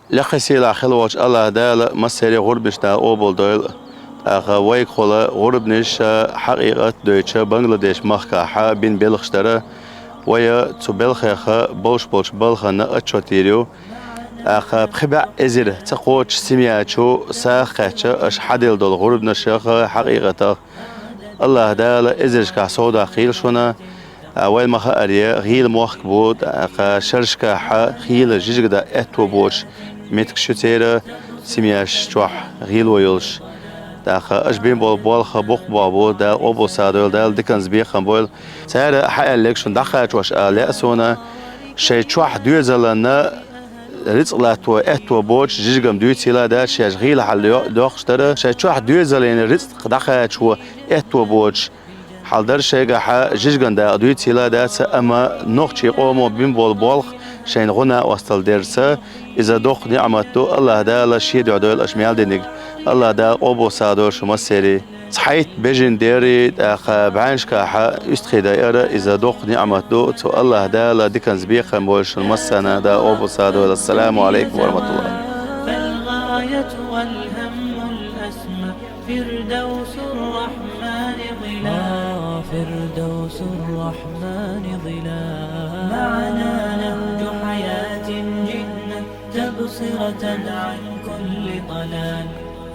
لخسي لا خلوش الله دال مسيري غربش دا أوبل دويل ويك خلا غربنش حقيقة دويتش بنغلاديش مخكا حا بين بلخشترا ويا تو بلخيخا بولش بلخا نأتشوتيريو بخبع إزر تقوش سمياتشو ساخاتشا أش حديل دول غربنش حقيقة الله دال إزرش كحصودا خيل شونا أول ما خارية غيل موخ بود شرشكا حا خيل جيجدا اتو بوش متك شتيرا سمياش توح غيل ويلش داخل اش بين بول خبوق بابو دا اوبو سادول دا دكنز بي خمبول سعر حق الكشن دخلت واش لاسونا شي توح دوزلنا ريت لاتو اتو بوش جيجم دوتيلا دا شي غيل حل دوخشتر شي توح دوزلين ريت دخلت و اتو بوش حالدر شيء حا جيجن دا دوتيلا دا اما نوخشي قومو بين بول شين غنا وصل درسه إذا دوخ نعمته الله دا لا شيء دعوة الأشمال دينك الله دا أبو سادور شو مسيري صحيت بجن ديري بعينش كحا يستخي دائرة إذا دوخ نعمته تو الله دا لا دكان زبيخة مولش المسنا دا أبو سادور. السلام عليكم ورحمة الله. فالغاية والهم الأسمى فردوس الرحمن ظلال فردوس الرحمن ظلال معنا نهج حياة جنة تبصرة عن كل ضلال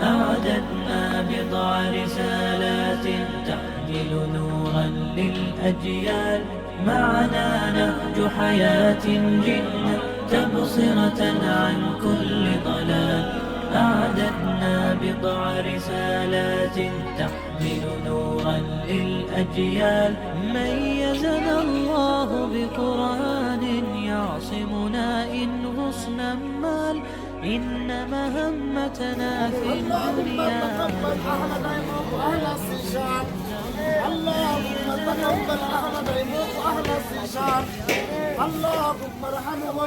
أعددنا بضع رسالات تحمل نورا للأجيال معنا نهج حياة جنة تبصرة عن كل ضلال أعددنا بضع رسالات تحمل نورا للأجيال ميزنا الله بقرآن يعصمنا إن غصنا مال إن مهمتنا في الدنيا اللهم تقبل أحمد عيموت وأهل السيشان اللهم ارحمهم